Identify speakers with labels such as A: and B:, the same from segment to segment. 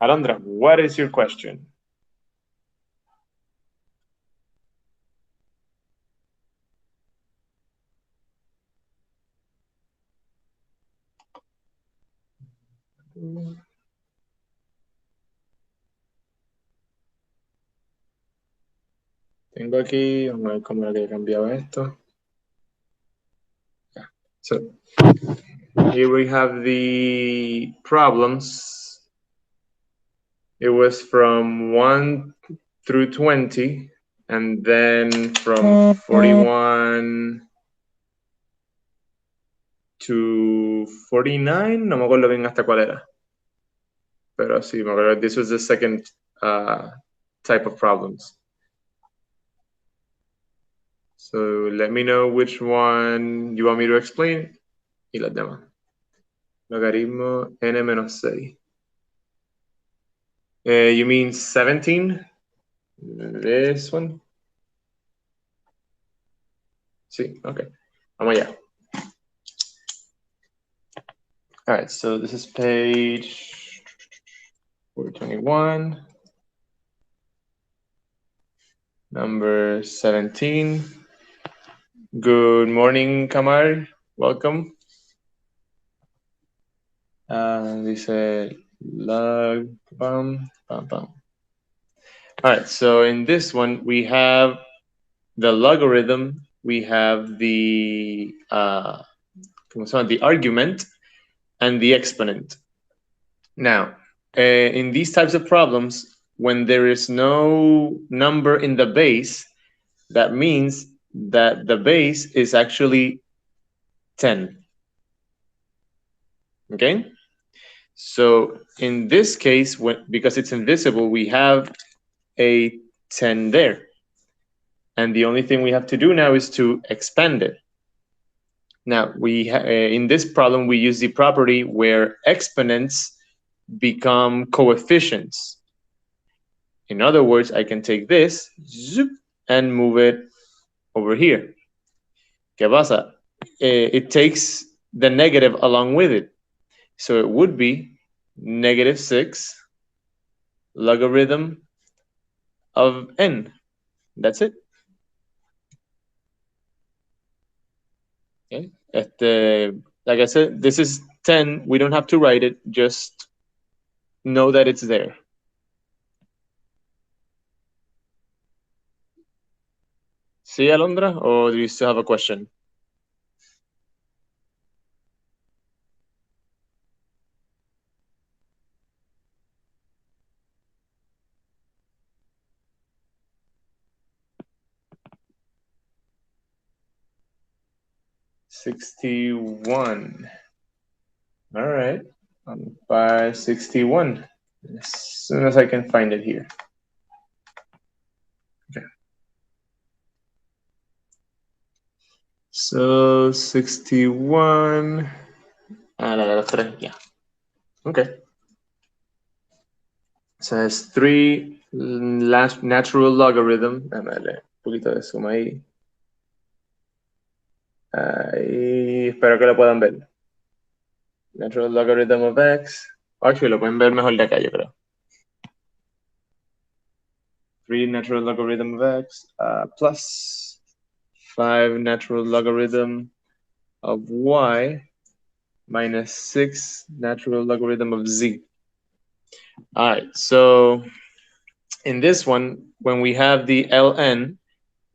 A: Alondra, what is your question? Tengo aquí, vamos a ver cómo le he cambiado esto. So here we have the problems. It was from 1 through 20, and then from 41 to 49, no me acuerdo bien hasta cuál era. Pero sí, me acuerdo, this was the second type of problems. So let me know which one you want me to explain y las demás. Logaritmo n menos 6. You mean 17? This one? Sí, okay. Vamos allá. All right, so this is page 421. Number 17. Good morning, Kamar. Welcome. Dice log bum bum bum. All right, so in this one we have the logarithm, we have the the argument, and the exponent. Now, in these types of problems, when there is no number in the base, that means that the base is actually 10. Okay? So in this case, because it's invisible, we have a 10 there. And the only thing we have to do now is to expand it. Now, in this problem, we use the property where exponents become coefficients. In other words, I can take this and move it over here. ¿Qué pasa? It takes the negative along with it. So it would be -6 logarithm of n. That's it. Okay. Like I said, this is 10. We don't have to write it. Just know that it's there. See, Alondra, or do you still have a question? $61. All right. By 61. As soon as I can find it here. Okay. So 61. Yeah. Okay. So it's 3 last natural logarithm. Dale, un poquito de suma ahí. Ahí, espero que lo puedan ver. Natural logarithm of x. Actually, lo pueden ver mejor de acá, yo creo. 3 natural logarithm of x plus 5 natural logarithm of y minus 6 natural logarithm of z. All right, so in this one, when we have the ln,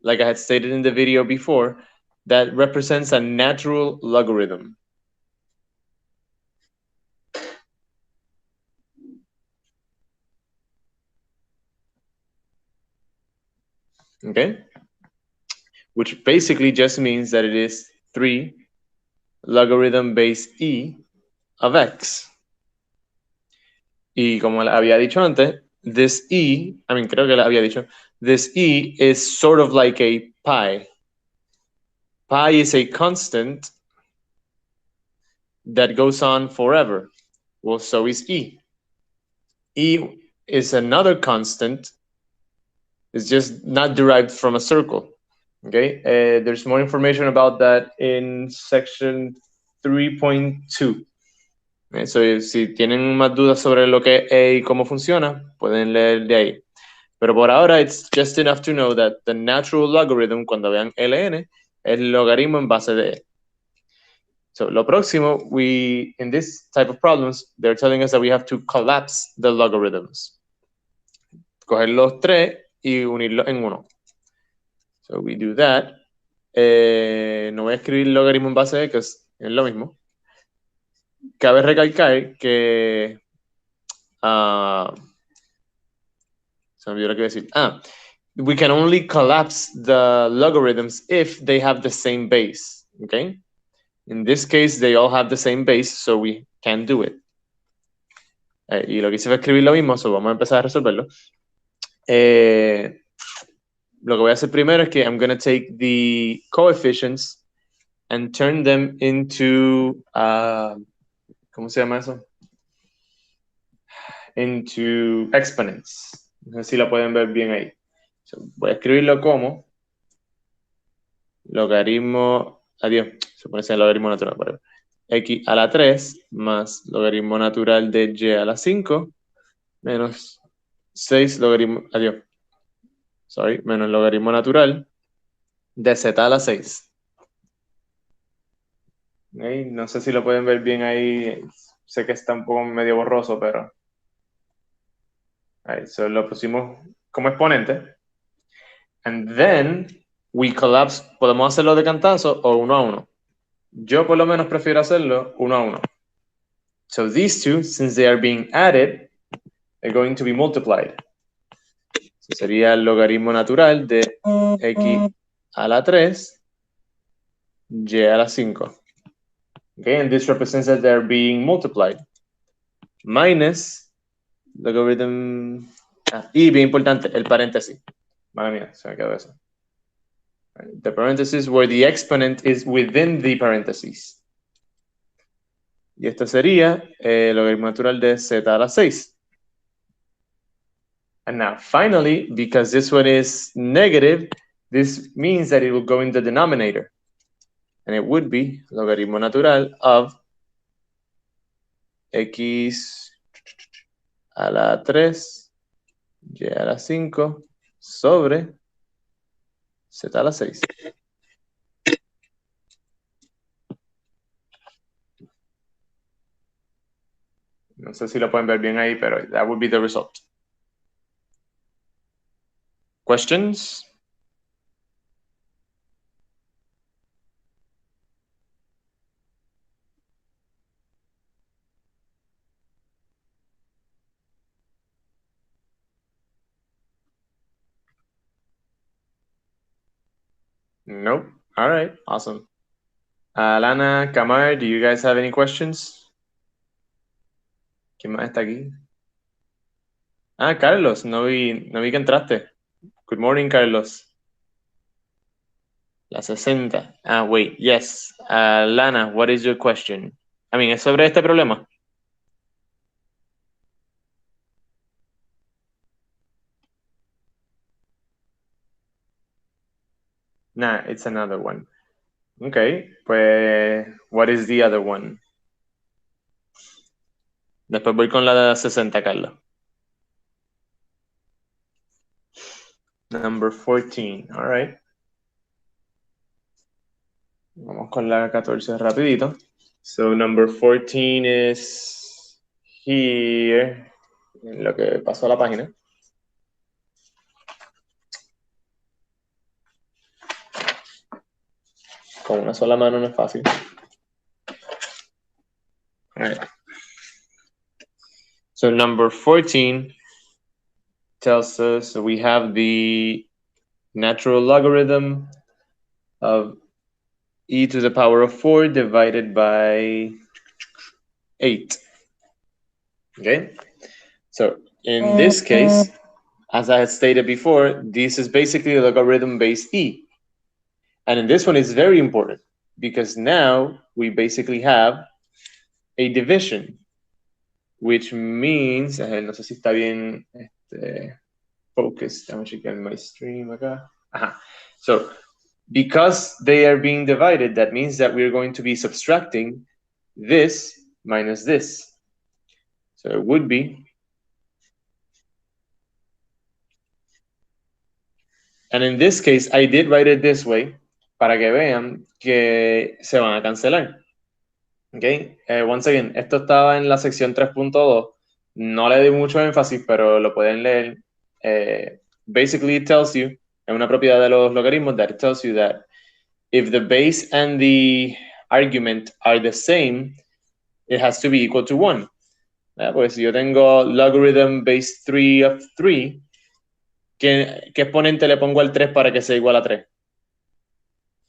A: like I had stated in the video before, that represents a natural logarithm. Okay, which basically just means that it is 3 logarithm base e of x. Y como había dicho antes, this e, creo que le había dicho, this e is sort of like a pi. Pi is a constant that goes on forever. Well, so is e. E is another constant. It's just not derived from a circle. Okay, there's more information about that in section 3.2. Eso, si tienen más dudas sobre lo que es E y cómo funciona, pueden leer de ahí. Pero por ahora, it's just enough to know that the natural logarithm, cuando vean ln, es el logaritmo en base de E. So, lo próximo, in this type of problems, they're telling us that we have to collapse the logarithms. Coger los tres y unirlos en uno. So, we do that. No voy a escribir logaritmo en base de E, que es lo mismo. Cabe recalcar que... se me olvidó lo que iba a decir. We can only collapse the logarithms if they have the same base, okay? In this case, they all have the same base, so we can do it. Y lo que hice fue escribir lo mismo, so vamos a empezar a resolverlo. Lo que voy a hacer primero es que I'm going to take the coefficients and turn them into, ¿cómo se llama eso? Into exponents. No sé si la pueden ver bien ahí. So, voy a escribirlo como logaritmo, adiós, se pone el logaritmo natural, whatever. X a la 3 más logaritmo natural de Y a la 5 menos 6 logaritmo, adiós, sorry, menos logaritmo natural de Z a la 6. ¿Okay? No sé si lo pueden ver bien ahí, sé que está un poco medio borroso, pero ahí, so lo pusimos como exponente. And then we collapse, podemos hacerlo de cantazo o uno a uno. Yo por lo menos prefiero hacerlo uno a uno. So these two, since they are being added, they're going to be multiplied. So sería el logaritmo natural de X a la 3, Y a la 5. Okay, and this represents that they're being multiplied. Minus logarithm... y bien importante, el paréntesis. Madre mía, se me quedó eso. The parenthesis where the exponent is within the parentheses. Y esto sería el logaritmo natural de Z a la 6. And now, finally, because this one is negative, this means that it will go in the denominator. And it would be logaritmo natural of X a la 3, Y a la 5, sobre Z a la 6. No sé si lo pueden ver bien ahí, pero that would be the result. Questions? Nope. All right. Awesome. Alana, Kamar, do you guys have any questions? ¿Quién más está aquí? Carlos, no vi que entraste. Good morning, Carlos. La 60. Wait, yes. Lana, what is your question? I mean, ¿es sobre este problema? Nah, it's another one. Okay, pues, what is the other one? Después voy con la 60, Carlos. Number 14, all right. Vamos con la 14 rapidito. So number 14 is here, en lo que pasó a la página. Con una sola mano no es fácil. All right. So number 14 tells us we have the natural logarithm of e to the power of 4 divided by 8. Okay, so in this case, as I had stated before, this is basically a logarithm-based e. And in this one, it's very important because now we basically have a division, which means, no sé si está bien focused. I'm checking my stream acá. So because they are being divided, that means that we're going to be subtracting this minus this. So it would be, and in this case, I did write it this way para que vean que se van a cancelar. Okay, once again, esto estaba en la sección 3.2. No le di mucho énfasis, pero lo pueden leer. Basically, it tells you, es una propiedad de los logaritmos, that it tells you that if the base and the argument are the same, it has to be equal to 1. Pues si yo tengo logarithm base 3 of 3, ¿qué exponente le pongo al 3 para que sea igual a 3?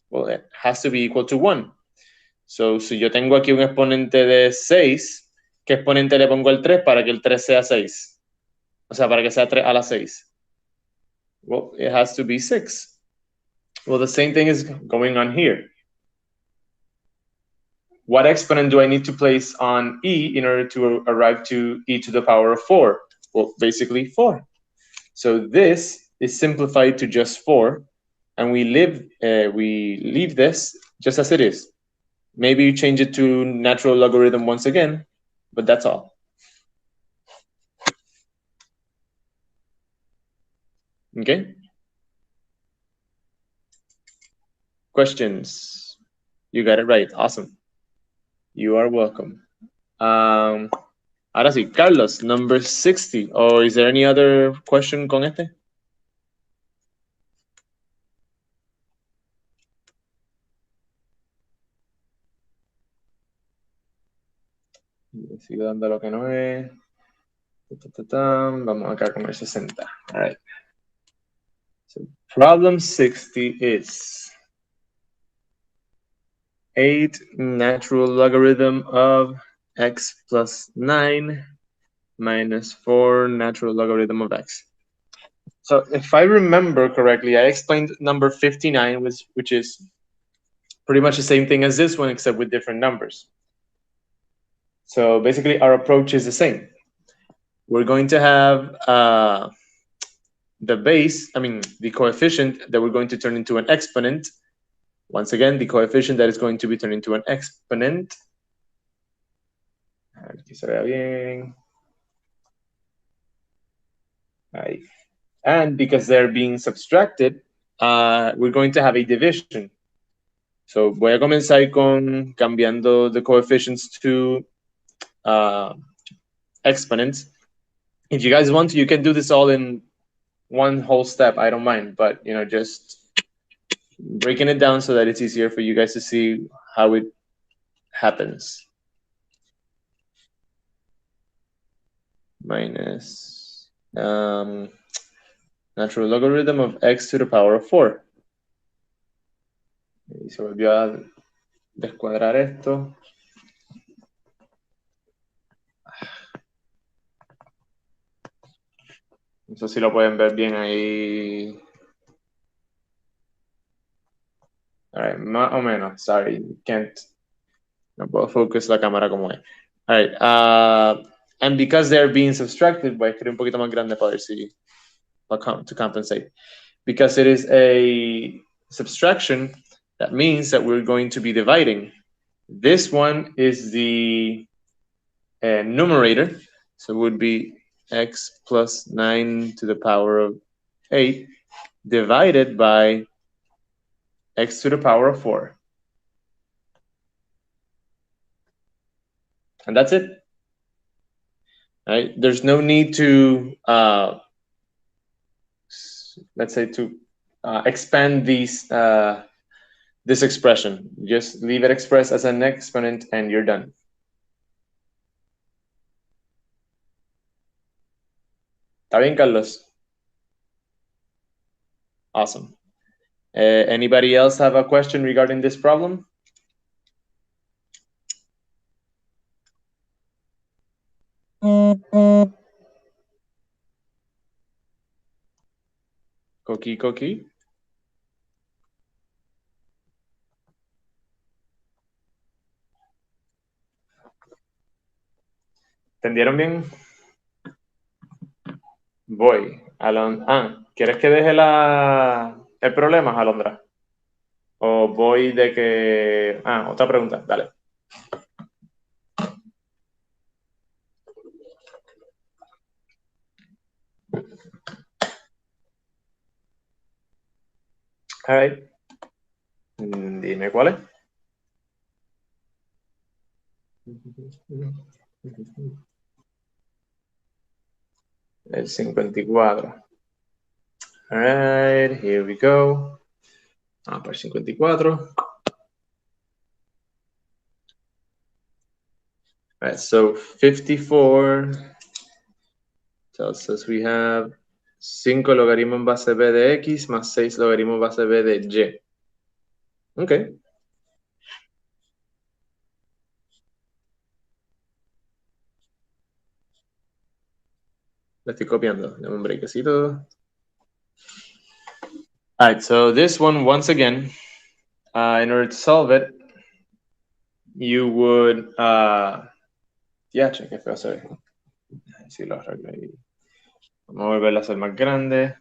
A: Well, it has to be equal to 1. So, si yo tengo aquí un exponente de 6, ¿qué exponente le pongo al 3 para que el 3 sea 6? O sea, para que sea 3 a la 6. Well, it has to be 6. Well, the same thing is going on here. What exponent do I need to place on e in order to arrive to e to the power of 4? Well, basically 4. So this is simplified to just 4, and we leave this just as it is. Maybe you change it to natural logarithm once again, but that's all. Okay? Questions? You got it right. Awesome. You are welcome. Ahora sí, Carlos, number 60. Or is there any other question con este? Sigo dando lo que no es. Vamos acá con el 60. All right. So problem 60 is 8 natural logarithm of x plus 9 minus 4 natural logarithm of x. So if I remember correctly, I explained number 59, which is pretty much the same thing as this one, except with different numbers. So basically, our approach is the same. We're going to have the coefficient that we're going to turn into an exponent. Once again, the coefficient that is going to be turned into an exponent. Aquí se vea bien. Ahí. And because they're being subtracted, we're going to have a division. So voy a comenzar con cambiando the coefficients to exponents. If you guys want to, you can do this all in one whole step. I don't mind, but just breaking it down so that it's easier for you guys to see how it happens. Minus natural logarithm of x to the power of 4. Y se volvió a descuadrar esto. No sé si lo pueden ver bien ahí. All right, más o menos. Sorry, can't. No puedo focus la cámara como es. All right, and because they're being subtracted, voy a escribir un poquito más grande para ver si to compensate. Because it is a subtraction, that means that we're going to be dividing. This one is the numerator, so it would be x plus 9 to the power of 8 divided by x to the power of 4. And that's it. Right? There's no need to, let's say, to expand this expression. Just leave it expressed as an exponent and you're done. ¿Está bien, Carlos? Awesome. Anybody else have a question regarding this problem? Coqui. ¿Entendieron bien? Voy. ¿Quieres que deje el problema, Alondra? ¿O voy de que... otra pregunta, dale. All right. Dime cuál es. El 54. All right, here we go. Vamos para el 54. All right, so 54 tells us we have 5 logaritmo en base b de x más 6 logaritmo en base b de y. Ok. La estoy copiando. Dame un breakcito. All right, so this one, once again, in order to solve it, you would, yeah, check it out, sorry. Si lo arreglo ahí. Vamos a volverla a hacer más grande.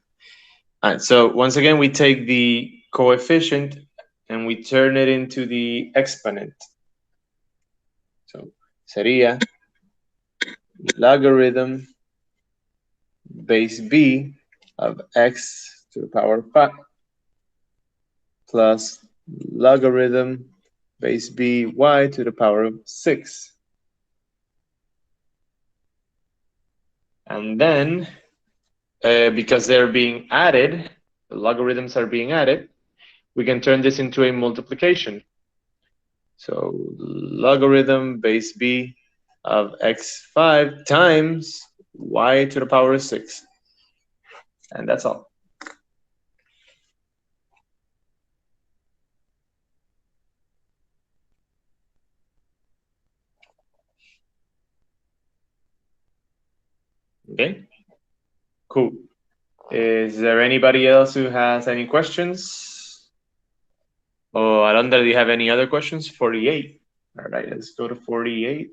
A: All right, so once again, we take the coefficient and we turn it into the exponent. So sería logarithm base b of x to the power of 5 plus logarithm base b y to the power of 6. And then, because they're being added, the logarithms are being added, we can turn this into a multiplication. So logarithm base b of x5 times y to the power of 6. And that's all. Okay, cool. Is there anybody else who has any questions? Oh, Alondra, do you have any other questions? 48. All right, let's go to 48.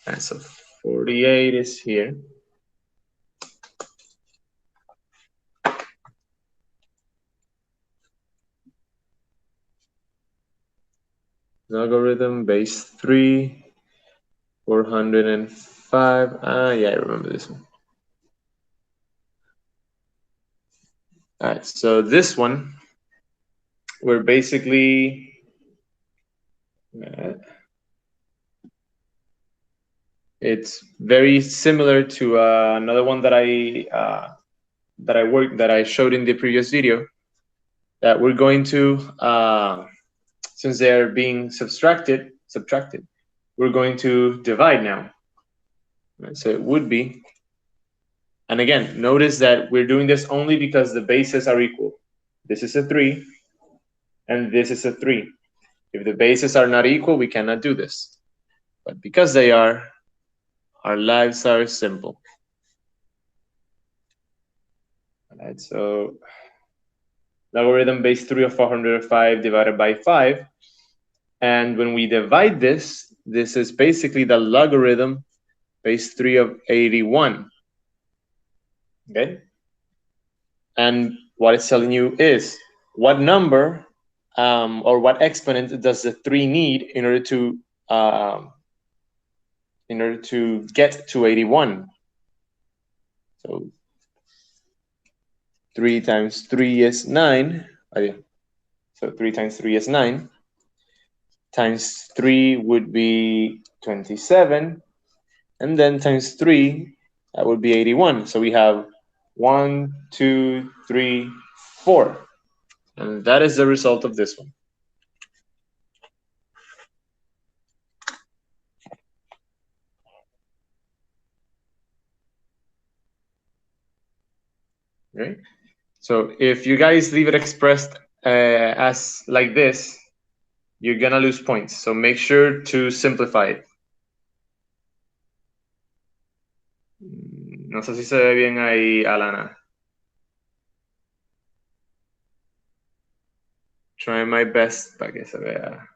A: And so 48 is here. Logarithm base 3, 405. Yeah, I remember this one. All right, so this one, we're basically it's very similar to another one that I showed in the previous video. That we're going to since they're being subtracted, we're going to divide now. Right, so it would be, and again, notice that we're doing this only because the bases are equal. This is a 3, and this is a 3. If the bases are not equal, we cannot do this. But because they are, our lives are simple. All right, so logarithm base 3 of 405 divided by 5. And when we divide this, this is basically the logarithm base 3 of 81. Okay? And what it's telling you is what number or what exponent does the 3 need in order to get to 81. So 3 times 3 is 9. Oh, yeah. So 3 times 3 is 9. Times 3 would be 27. And then times 3, that would be 81. So we have 1, 2, 3, 4. And that is the result of this one. Right? So if you guys leave it expressed as like this, you're gonna lose points. So make sure to simplify it. No sé si se ve bien ahí, Alana. Try my best para que se vea.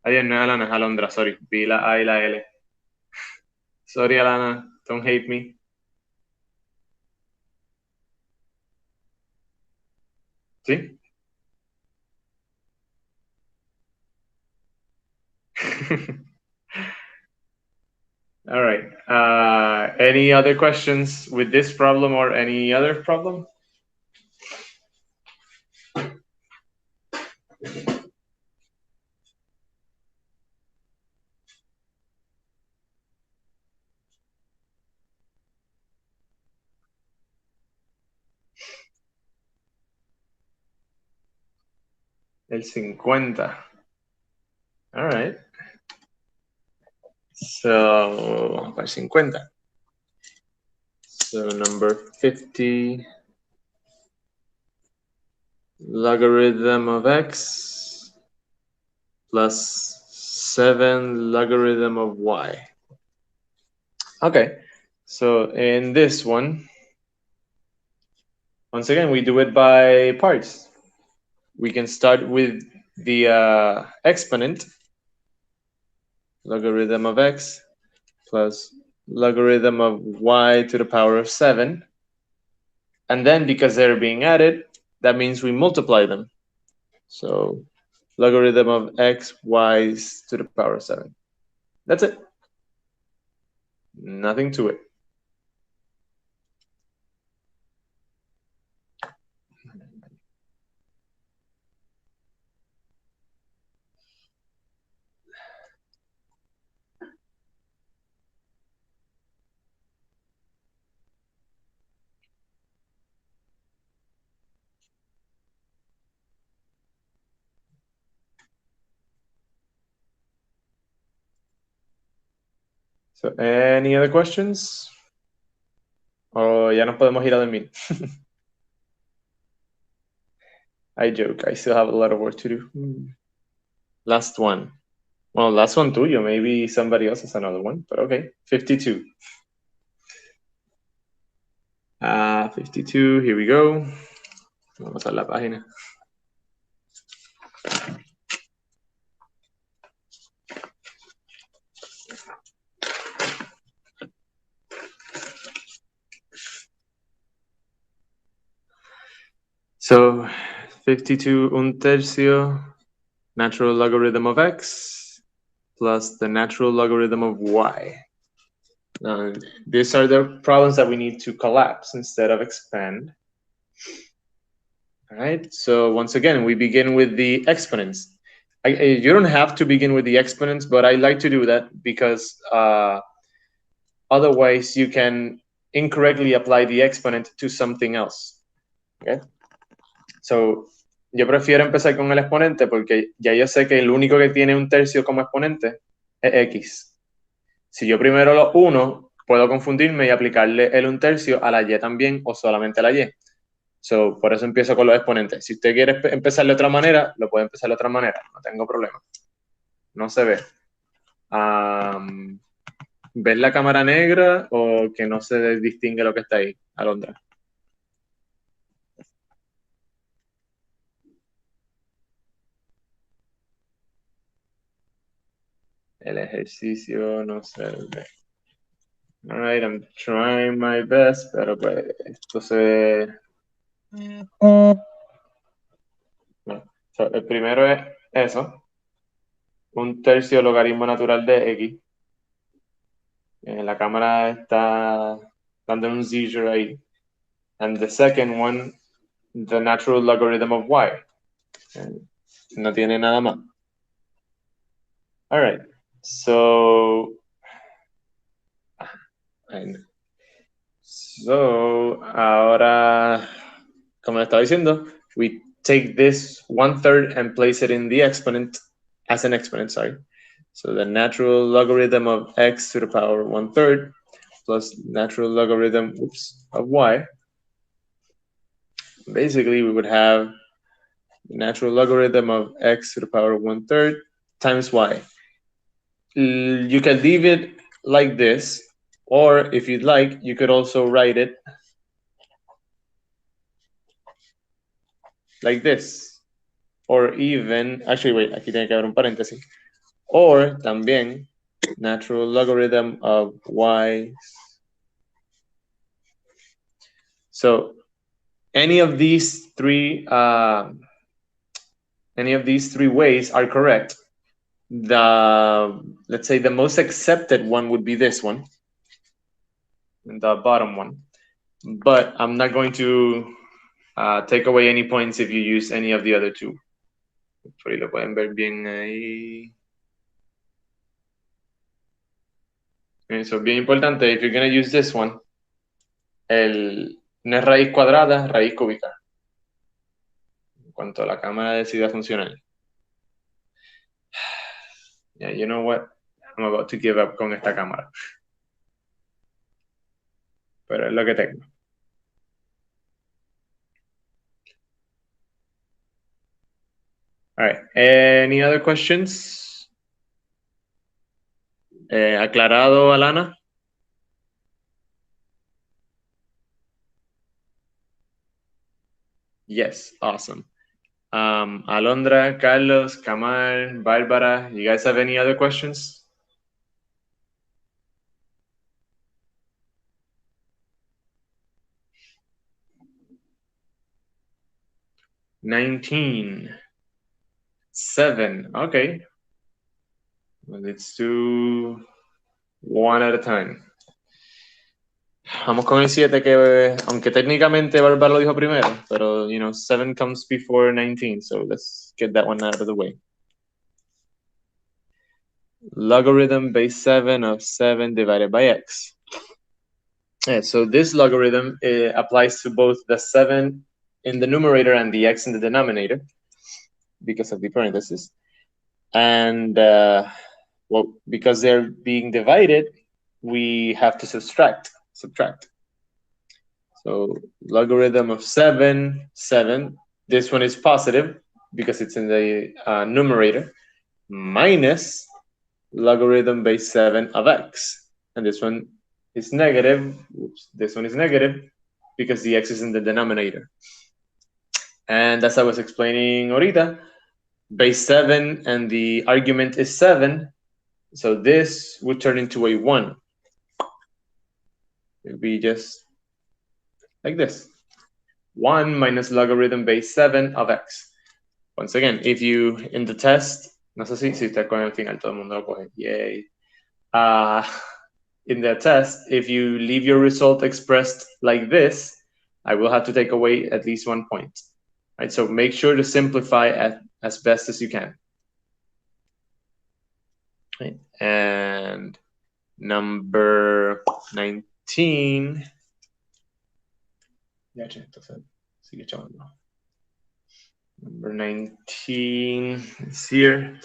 A: Ay, no, Alana, es Alondra, sorry. Vi la A y la L. Sorry, Alana. Don't hate me. ¿Sí? All right. Any other questions with this problem or any other problem? El 50. All right. So, 50. So number 50, logarithm of x plus 7 logarithm of y. Okay, so in this one, once again, we do it by parts. We can start with the exponent, logarithm of x plus logarithm of y to the power of 7. And then because they're being added, that means we multiply them. So logarithm of x, y to the power of 7. That's it. Nothing to it. So, any other questions? O ya nos podemos ir a dormir. I joke. I still have a lot of work to do. Last one. Well, last one tuyo. Maybe somebody else has another one, but okay. 52. 52. Here we go. Vamos a la página. So 52 un tercio natural logarithm of x plus the natural logarithm of y. Now, these are the problems that we need to collapse instead of expand. All right, so once again, we begin with the exponents. You don't have to begin with the exponents, but I like to do that because otherwise you can incorrectly apply the exponent to something else. Okay? So, yo prefiero empezar con el exponente porque ya yo sé que el único que tiene un tercio como exponente es x. Si yo primero lo uno, puedo confundirme y aplicarle el un tercio a la y también o solamente a la y. So, por eso empiezo con los exponentes. Si usted quiere empezar de otra manera, lo puede empezar de otra manera. No tengo problema. No se ve. ¿Ves la cámara negra o que no se distingue lo que está ahí, Alondra? El ejercicio no se ve. All right, I'm trying my best, pero pues esto se... Bueno, so, el primero es eso. Un tercio logaritmo natural de x. La cámara está dando un seizure ahí. And the second one, the natural logarithm of y. No tiene nada más. All right. So, ahora, como le estaba diciendo, we take this 1/3 and place it in the exponent as an exponent, sorry. So the natural logarithm of x to the power 1/3 plus natural logarithm, of y. Basically, we would have natural logarithm of x to the power 1/3 times y. You can leave it like this, or if you'd like, you could also write it like this. Or even, actually, wait, aquí tiene que haber un paréntesis. Or también natural logarithm of y. So any of these three ways are correct. let's say the most accepted one would be this one, the bottom one. But I'm not going to take away any points if you use any of the other two. Por ahí lo pueden ver bien ahí. Okay, so bien importante, if you're going to use this one, no es raíz cuadrada, raíz cúbica. En cuanto a la cámara decida funcionar. Yeah, you know what? I'm about to give up con esta cámara. Pero es lo que tengo. All right. Any other questions? ¿Aclarado, Alana? Yes, awesome. Alondra, Carlos, Kamal, Bárbara, you guys have any other questions? $19. 7. Okay. Well, let's do one at a time. Vamos con el 7, que aunque técnicamente Bárbara lo dijo primero, pero, 7 comes before 19, so let's get that one out of the way. Logarithm base 7 of 7 divided by x. Yeah, so this logarithm applies to both the 7 in the numerator and the x in the denominator because of the parentheses. And, well, because they're being divided, we have to subtract. So logarithm of 7. This one is positive because it's in the numerator, minus logarithm base 7 of x. And this one is negative. Oops, this one is negative because the x is in the denominator. And as I was explaining ahorita, base 7 and the argument is 7. So this would turn into a 1. It would be just like this. 1 minus logarithm base 7 of x. Once again, if you, in the test, no sé si está con el final, todo el mundo lo coge. Yay. In the test, if you leave your result expressed like this, I will have to take away at least 1 point. Right? So make sure to simplify as best as you can. Right? And number 19. Number 19 is here.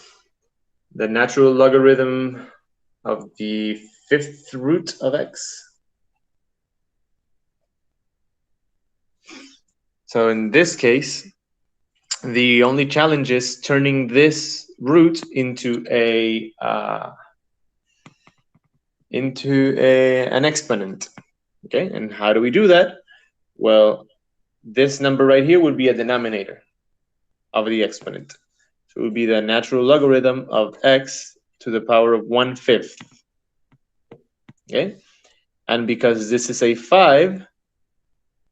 A: The natural logarithm of the 5th root of x. So in this case, the only challenge is turning this root into an exponent. Okay, and how do we do that? Well, this number right here would be a denominator of the exponent. So it would be the natural logarithm of x to the power of 1/5. Okay, and because this is a 5,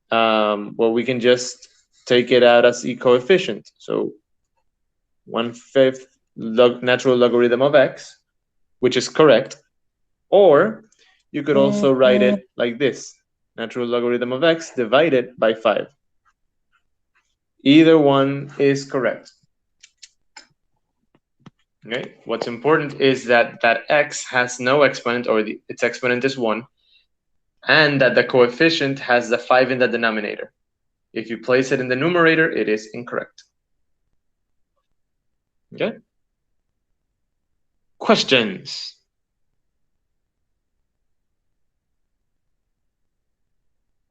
A: well, we can just take it out as a coefficient. So 1/5 natural logarithm of x, which is correct. Or you could also write it like this: natural logarithm of x divided by 5. Either one is correct. Okay. What's important is that x has no exponent, or its exponent is 1, and that the coefficient has the 5 in the denominator. If you place it in the numerator, it is incorrect. Okay. Questions?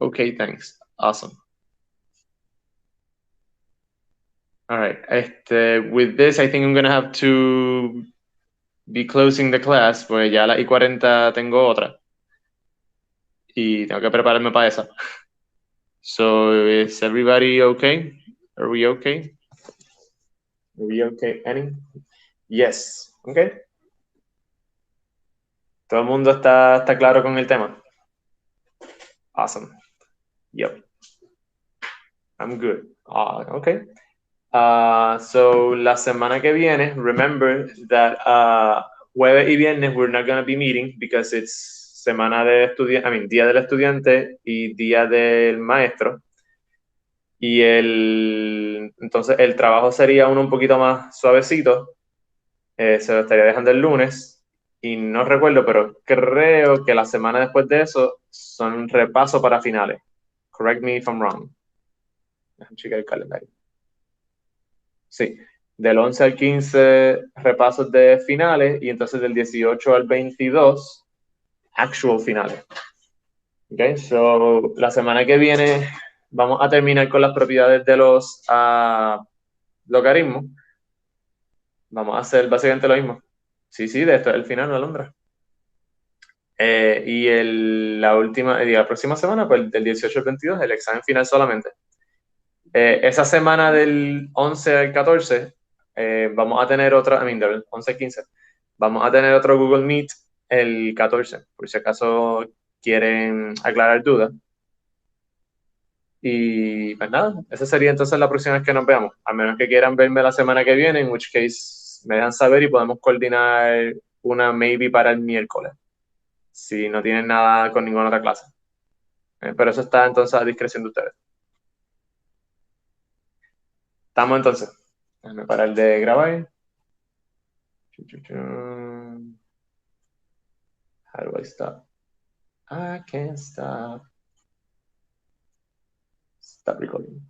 A: Okay, thanks. Awesome. All right. With this, I think I'm going to have to be closing the class, pues ya a las 40 tengo otra. Y tengo que prepararme para esa. So, is everybody okay? Are we okay? Are we okay, Annie? Yes. Okay. ¿Todo el mundo está claro con el tema? Awesome. Yep. I'm good. Okay. So la semana que viene, remember that jueves y viernes we're not going to be meeting because it's semana de estudiante, día del estudiante y día del maestro. Y entonces el trabajo sería uno un poquito más suavecito. Se lo estaría dejando el lunes. Y no recuerdo, pero creo que la semana después de eso son repaso para finales. Correct me if I'm wrong. Déjame checar el calendario. Sí, del 11 al 15 repasos de finales y entonces del 18 al 22 actual finales. Okay, so la semana que viene vamos a terminar con las propiedades de los logaritmos. Vamos a hacer básicamente lo mismo. Sí, de esto es el final, Alondra. Y la próxima semana, pues del 18 al 22, el examen final solamente. Esa semana del 11 al 14, vamos a tener otra, del 11 al 15, vamos a tener otro Google Meet el 14, por si acaso quieren aclarar dudas. Y pues nada, esa sería entonces la próxima vez que nos veamos. A menos que quieran verme la semana que viene, en which case me dejan saber y podemos coordinar una maybe para el miércoles, si no tienen nada con ninguna otra clase. Pero eso está entonces a discreción de ustedes. Estamos entonces. Déjame parar de grabar. How do I stop? I can't stop. Stop recording.